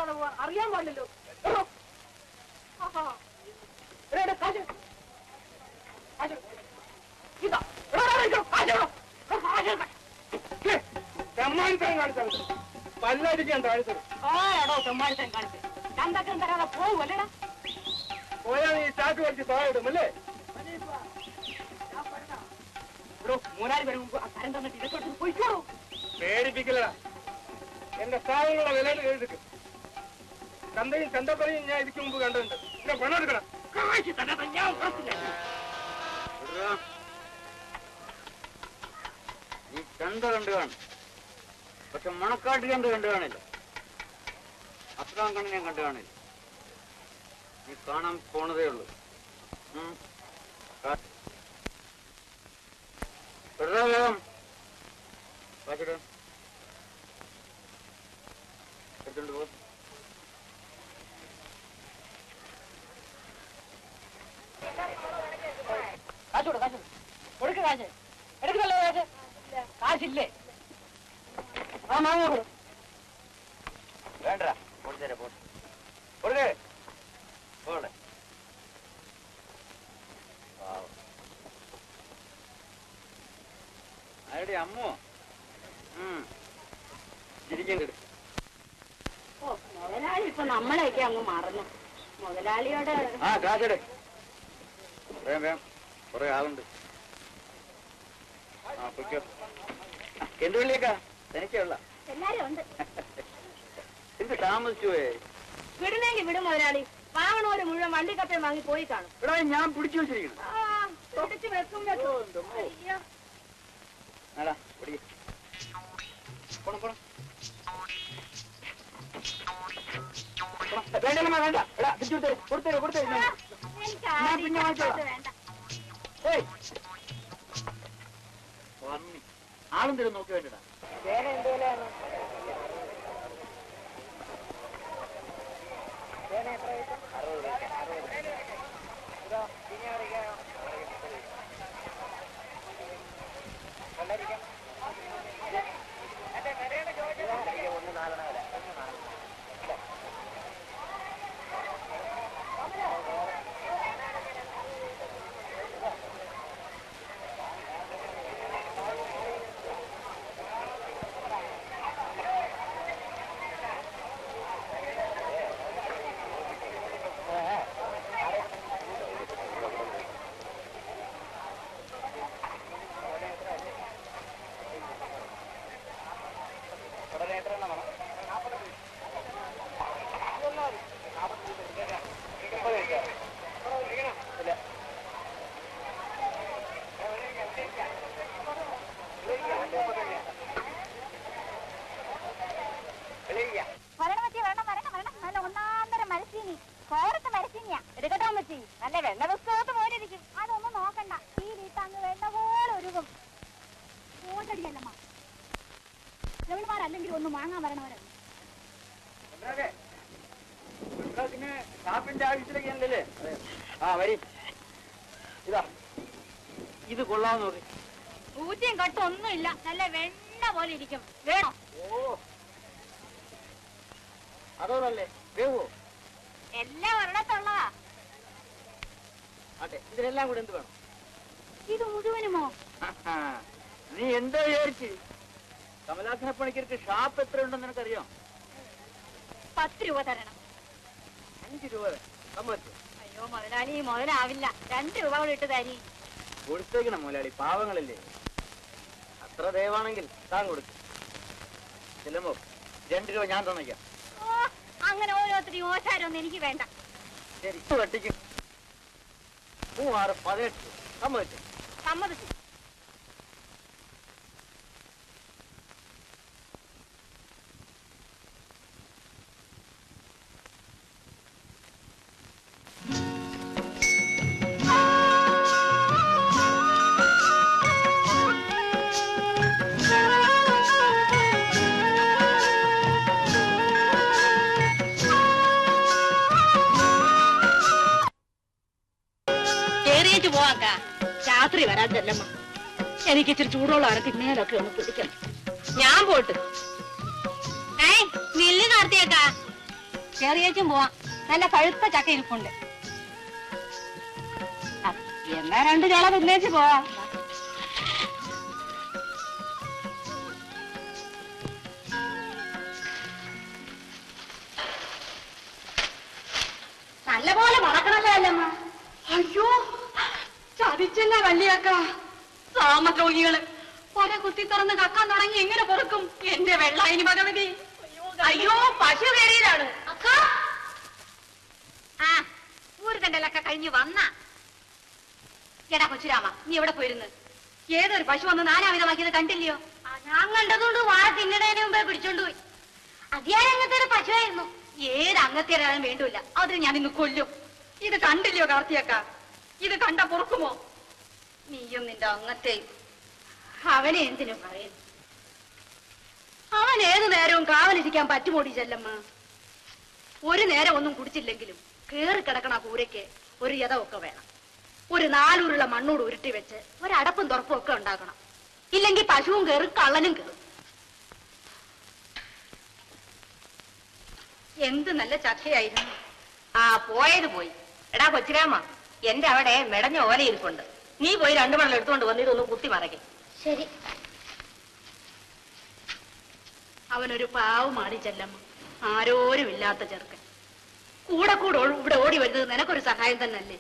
നോക്കാതെ പോവാ, അറിയാൻ പാടില്ലല്ലോ. പല്ലടിക്കാൻ താഴ്ത്തത് ആരാടോ സമ്മാനിച്ചാൻ കാണിച്ചത്? ചന്തക്കം തരാതെ പോവുമല്ലേടാ? പോയാൽ ഈ ചാക്ക് വലിച്ച് താഴെടും അല്ലേ? മൂന്നാല് പേര് മുമ്പ് ആ കരം തന്നിട്ട് ഇടത്തോട്ട് പോയിക്കോളൂ. പേടിപ്പിക്കില്ല. എന്റെ സാധനങ്ങളുടെ വില എഴുതിക്കും. ചന്തയും ചന്തപ്പറയും ഞാൻ ഇതിക്ക് മുമ്പ് കണ്ടിട്ടുണ്ട്. എന്റെ പണം എടുക്കണം. കാശ് തരാതെ ഞാൻ പുറത്തില്ല. ഈ ചന്ത കണ്ടു കാണും, പക്ഷെ മണക്കാട്ട് ചന്ത കണ്ടു കാണില്ല. അത്രാം കണ്ണ് ഞാൻ കണ്ടു കാണില്ല. നീ കാണാൻ പോണതേ ഉള്ളൂ. വേഗം കാശിട് എടുത്തോണ്ട് പോ. കാശോട് കാശ് കൊടുക്ക്, കാശ് എടുക്കണല്ലോ. കാശ് കാശില്ലേ? ആ മാങ്ങ കൊടു. വേണ്ട കൊടുത്തേരെ പോ. കൊടുക്കേ പോടെ. ആരുടെ അമ്മോ? ചിരിക്കണ്ട. ഓ മുതലാളി ഇപ്പൊ നമ്മളെയൊക്കെ അങ്ങ് മറന്നു. മുതലാളിയോട് ആ കാശടെ വേം വേം കുറെ ആളുണ്ട്. ആ പൊയ്ക്കോ. എന്ത് വിളിയേക്കാ? തനിക്കുള്ള എല്ലാരും ഉണ്ട്. എന്ത് താമസിച്ചു പോയേ? വിടുന്നെങ്കിൽ വിടും മുതലാളി. വാങ്ങണോര് മുഴുവൻ വണ്ടി കപ്പയും വാങ്ങി പോയി കാണും. ഇവിടെ ഞാൻ പിടിച്ചു വെച്ചിരിക്കുന്നു. പിടിച്ച് വെക്കും വെക്കും. അയ്യോ വേണ്ട എടാ കൊടുത്തേ കൊടുത്തേ. ആളും തരും നോക്കി വേണ്ടടാ. വേറെ എന്തേലാണ്? നല്ല വെണ്ണ പുസ്തകത്ത് പോലിരിക്കും. അതൊന്നും നോക്കണ്ട. ഈ വീട്ടങ്ങ് വെണ്ണ പോലെ ഒരുക്കും. ഓട്ടടിയല്ലമ്മ എവിടുമാരല്ലെങ്കിൽ ഒന്നും വാങ്ങാൻ വരണവരല്ല. ഷാപ്പിന്റെ ആവശ്യത്തിലേക്കല്ലേ? ആ വരി. ഇതാ ഇത് കൊള്ളാന്ന് നോക്കി. ഊറ്റിയും കട്ടും ഒന്നുമില്ല. നല്ല വെണ്ണ പോലെ ഇരിക്കും. വേണോ? ഓ അതോന്നല്ലേ വേവോ? എല്ലാം ഒരിടത്തുള്ളതാ. അതെ ഇതിനെല്ലാം കൂടെ എന്ത് വേണം? ഇത് മുഴുവനുമോ? നീ എന്താ വിചാരിച്ച്? കമലാസന പണിക്കർക്ക് ഷാപ്പ് എത്ര ഉണ്ടെന്ന് നിനക്കറിയാം? 10 രൂപ തരണം. 5 രൂപ സമ്മതിച്ചു. അയ്യോ മുതലാളി മുതലാവില്ല. 2 രൂപ കൂടെ ഇട്ട് തരി. കൊടുത്തേക്കണം മുതലാളി, പാവങ്ങളല്ലേ. അത്ര ദയവാണെങ്കിൽ താൻ കൊടുക്കും. ചെല്ലുമ്പോ 2 രൂപ ഞാൻ തന്നേക്കാം. ഓ അങ്ങനെ ഓരോരുത്തരും ഓശാരൊന്നും എനിക്ക് വേണ്ട. ശരി വെട്ടിക്കും. 3, 6, 18 സമ്മതിച്ചു. സമ്മതിച്ചു. രാത്രി വരാൻ ചെല്ലമ്മ. എനിക്ക് ഇച്ചിരി ചൂടുള്ളതാണ്. തിന്നേലൊക്കെ ഒന്ന് പിടിക്കണം. ഞാൻ പോട്ട്. നില്ല് കാർത്തിയേക്കാ. ചെറിയേച്ചും പോവാം. നല്ല പഴുത്ത ചക്ക ഇരിപ്പുണ്ട്. എന്നാ 2 ചോള തിന്നേച്ച് പോവാം. നല്ലപോലെ മണക്കണല്ലോ അല്ലമ്മ. അയ്യോ ചതിച്ചല്ല വല്യാക്ക. സാമദ്രോഹികള് പല കുത്തി തുറന്ന് കക്കാൻ തുടങ്ങി എങ്ങനെ പൊറുക്കും എന്റെ വെള്ളായിനി ഭഗവതി. അയ്യോ പശു കയറിയതാണ് അക്ക. ആ ഊരുതണ്ടല്ലൊക്കെ കഴിഞ്ഞു വന്ന. എടാ കൊച്ചുരാമ, നീ എവിടെ പോയിരുന്നു? ഏതൊരു പശു വന്ന് നാനാവിധമാക്കിയത് കണ്ടില്ലയോ? ഞാൻ കണ്ടതുകൊണ്ട് വാഴ തിന്നണതിന് മുമ്പേ പിടിച്ചോണ്ടുപോയി. അതിയാരങ്ങത്തെ ഒരു പശുവായിരുന്നു. ഏത് അങ്ങത്തേരാനും വേണ്ടൂല്ല, അതിന് ഞാൻ ഇന്ന് കൊല്ലും. ഇത് കണ്ടില്ലയോ കാർത്തിയക്ക? ഇത് കണ്ട പൊറുക്കുമോ? നീയും നിന്റെ അങ്ങത്തെയും. അവനെ എന്തിനു പറയുന്നു? അവൻ ഏതു നേരവും കാവലിരിക്കാൻ പറ്റുമോടി ചെല്ലമ്മ. ഒരു നേരം ഒന്നും കുടിച്ചില്ലെങ്കിലും കേറി കിടക്കണ കൂരയ്ക്ക് ഒരു യഥമൊക്കെ വേണം. ഒരു 4 ഉരുള മണ്ണോട് ഉരുട്ടി വെച്ച് ഒരടപ്പും തുറപ്പും ഒക്കെ ഉണ്ടാക്കണം. ഇല്ലെങ്കിൽ പശുവും കയറും കള്ളനും കയറും. എന്ത് നല്ല ചക്കയായിരുന്നു. ആ പോയത് പോയി. എടാ കൊച്ചുരാമ, എന്റെ അവിടെ മെടഞ്ഞ ഓല ഇരിപ്പുണ്ട്. നീ പോയി 2 മണൽ എടുത്തുകൊണ്ട് വന്ന് ഇതൊന്ന് കുത്തി മറയ്ക്കും. ശരി. അവനൊരു പാവമാടി ചെല്ലമ്മ. ആരോരുമില്ലാത്ത ചെറുക്കൻ. കൂടെ ഇവിടെ ഓടി വരുന്നത് നിനക്കൊരു സഹായം തന്നെയല്ലേ?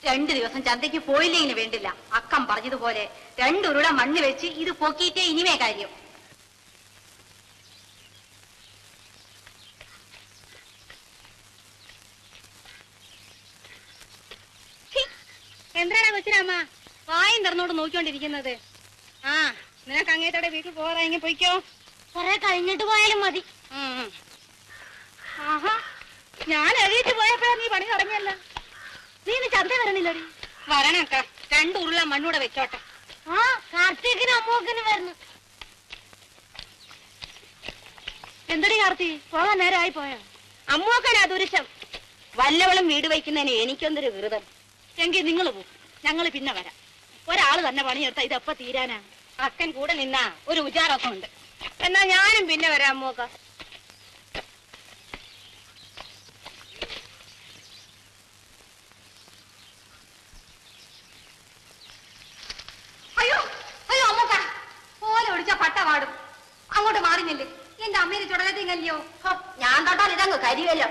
2 ദിവസം ചന്തയ്ക്ക് പോയില്ലെങ്കിലും വേണ്ടില്ല. അക്കം പറഞ്ഞതുപോലെ 2 ഉരുള മണ്ണ് വെച്ച് ഇത് പൊക്കിയിട്ടേ ഇനിമേ കാര്യം. എന്താണ് കൊച്ചിരാമ്മ വായും തുറന്നോട് നോക്കിക്കൊണ്ടിരിക്കുന്നത്? ആ നിനക്ക് അങ്ങേത്തോടെ വീട്ടിൽ പോകാറായെങ്കിൽ പോയിക്കോ. കുറെ കഴിഞ്ഞിട്ട് പോയാലും മതി. ആഹാ, ഞാൻ എഴുതിട്ട് പോയപ്പോഴാ നീ പണി തുടങ്ങിയല്ല. നീ ഇന്ന് ചന്ത വരണില്ലടി? വരണക്ക. 2 ഉരുള മണ്ണൂടെ വെച്ചോട്ടെ. ആ കാർത്തികിനും അമ്മൂക്കിനും വരണം. എന്തടി കാർത്തി, പോകാൻ നേരമായി പോയോ? അമ്മൂക്കനാ ദുരിശം. വല്ലവളും വീട് വയ്ക്കുന്നതിന് എനിക്കൊന്നൊരു വിറുതം. എങ്കിൽ നിങ്ങൾ പോകും, ഞങ്ങൾ പിന്നെ വരാം. ഒരാള് തന്നെ പണിയെടുത്താ ഇതെപ്പ തീരാനാ? അക്കൻ കൂടെ നിന്നാ ഒരു ഉജാറൊക്കെ ഉണ്ട്. എന്നാ ഞാനും പിന്നെ വരാം അമ്മൂക്ക. അയ്യോ അയ്യോ അമ്മൂക്ക, പോലെ ഒടിച്ച പട്ട പാടും. അങ്ങോട്ട് മാറിഞ്ഞില്ലേ? എന്റെ അമ്മേനെ ചുടലത്തിങ്ങല്ലയോ? ഞാൻ തൊട്ടാൽ ഇതങ്ങ് കരിവല്ലോ.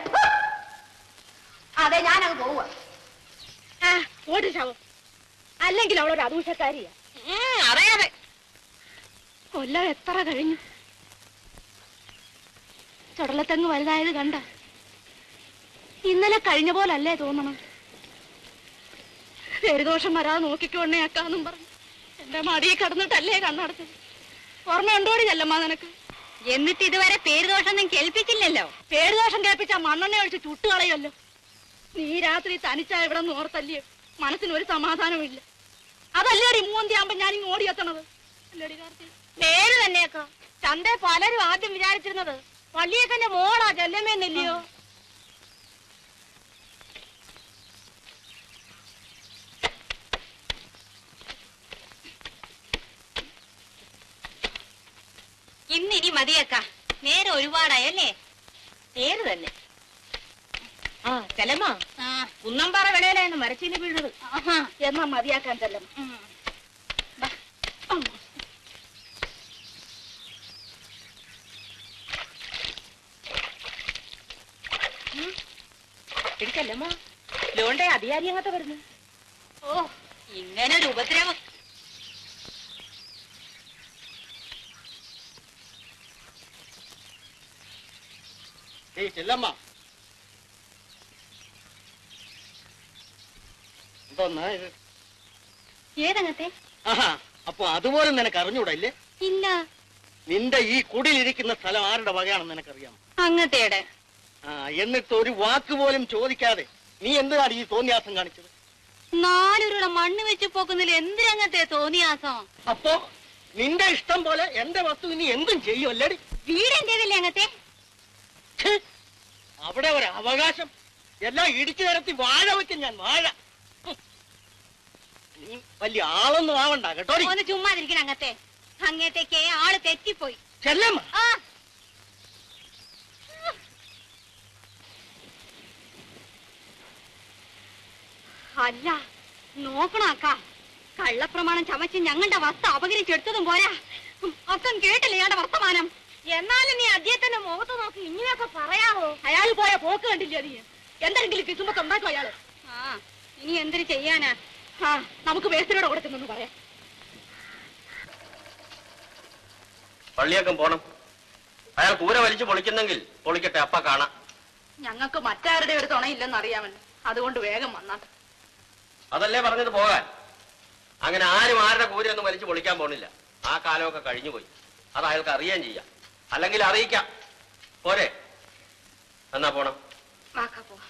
അതെ, ഞാനങ്ങ് പോവുക. ഓടിച്ചാവോ? അല്ലെങ്കിൽ അവളൊരു അദൂഷക്കാരിയാ. അറിയാതെ കൊല്ലം എത്ര കഴിഞ്ഞു. ചുടലത്തെങ്ങ് വലുതായത് കണ്ട. ഇന്നലെ കഴിഞ്ഞ പോലല്ലേ തോന്നണം. പേരുദോഷം വരാതെ നോക്കിക്കോണേ അക്കാന്നും പറഞ്ഞു എന്റെ മടിയിൽ കിടന്നിട്ടല്ലേ കണ്ണടച്ചത്. ഓർമ്മയുണ്ടോടി ചെല്ലമ്മ നിനക്ക്? എന്നിട്ട് ഇതുവരെ പേരുദോഷമൊന്നും കേൾപ്പിച്ചില്ലല്ലോ. പേരുദോഷം കേൾപ്പിച്ചാ മണ്ണെണ്ണ ഒഴിച്ച് ചുട്ടുകളയല്ലോ. നീ രാത്രി തനിച്ചാ ഇവിടെ നിന്ന് ഓർത്തല്ലേ മനസ്സിനൊരു സമാധാനമില്ല. അതല്ലേടി മൂന്തിയാകുമ്പോ ഞാനിങ്ങ് ഓടിയെത്തണത്. അല്ലേടി കാർത്തി? പേര് തന്നെയൊക്കെ ചന്ത പലരും ആദ്യം വിചാരിച്ചിരുന്നത് വള്ളിയേക്കന്റെ മോളാ ചെല്ലമ്മേന്നില്ലയോ? ഇന്നിനി മതിയേക്ക. നേരെ ഒരുപാടായല്ലേ? പേര് തന്നെ. ആ ചെലമ്മ, കുന്നമ്പാറ വിളയിലായിരുന്നു മരച്ചീനി വീണത്. എന്നാ മതിയാക്കാൻ ചെല്ലമ്മ. എടുക്കല്ലമ്മ, ലോണ്ടെ അധികാരി അങ്ങത്തെ വരുന്നു. ഓ, ഇങ്ങനെ ഒരു ഉപദ്രവം. ചെല്ലമ്മ, എന്തോന്നാ ഇത്? ഏതങ്ങത്തെ? ആഹാ, അപ്പൊ അതുപോലും നിനക്ക് അറിഞ്ഞൂടല്ലേ? ഇല്ല. നിന്റെ ഈ കുടിലിരിക്കുന്ന സ്ഥലം ആരുടെ വകയാണെന്ന് നിനക്കറിയാം? അങ്ങത്തേടെ. ആ, എന്നിട്ട് ഒരു വാക്ക് പോലും ചോദിക്കാതെ നീ എന്തിനാണ് ഈ തോന്നിയാസം കാണിച്ചത്? 4 ഉരുള മണ്ണ് വെച്ച് പോക്കുന്നതിൽ എന്തിനങ്ങത്തെ തോന്നിയാസം? അപ്പോ നിന്റെ ഇഷ്ടം പോലെ എന്റെ വസ്തു നീ എന്തും ചെയ്യുമല്ലേടി? വീട് എന്റേതല്ലേ അങ്ങത്തെ? അവിടെ ഒരു അവകാശം എല്ലാം ഇടിച്ചു നിരത്തി വാഴ വെക്കും ഞാൻ, വാഴ. നീ വലിയ ആളൊന്നും ആവണ്ട കേട്ടോ. ഒന്ന് ചുമ്മാതിരിക്കണം അങ്ങത്തെ. അങ്ങത്തേക്ക് ആള് തെറ്റിപ്പോയി. ചെല്ലമ്മ, അല്ല നോക്കണക്ക, കള്ളപ്രമാണം ചമച്ച് ഞങ്ങളുടെ വസ്തു അപകരിച്ചെടുത്തതും പോരാ. അത്തം കേട്ടില്ല ഇയാളുടെ വർത്തമാനം. എന്നാലും നീ അദ്ദേഹത്തിന്റെ മുഖത്ത് നോക്കി ഇങ്ങനെയൊക്കെ പറയാവോ? അയാൾ പോയ പോക്ക് കണ്ടില്ല നീ? എന്തെങ്കിലും കിസുമ്പൊക്കെ ഉണ്ടാക്കും അയാള്. ആ ഇനി എന്തിനു ചെയ്യാനാ? ആ നമുക്ക് മേസ്തിരിയോട് കൊടുത്തെന്നു പറയാം. പള്ളിയൊക്കെ പോണം. അയാൾ കൂര വലിച്ചു പൊളിക്കുന്നെങ്കിൽ പൊളിക്കട്ടെ, അപ്പ കാണാം. ഞങ്ങൾക്ക് മറ്റാരുടെ ഒരു തുണയില്ലെന്ന് അറിയാമല്ലോ, അതുകൊണ്ട് വേഗം വന്നാൽ. അതല്ലേ പറഞ്ഞത് പോകാൻ. അങ്ങനെ ആരും ആരുടെ കൂരയൊന്നും വലിച്ചു പൊളിക്കാൻ പോണില്ല. ആ കാലമൊക്കെ കഴിഞ്ഞുപോയി. അത് അയാൾക്ക് അറിയാൻ ചെയ്യാം, അല്ലെങ്കിൽ അറിയിക്കാം. പോരെ? എന്നാ പോണം. വാക്കാ പോവാം.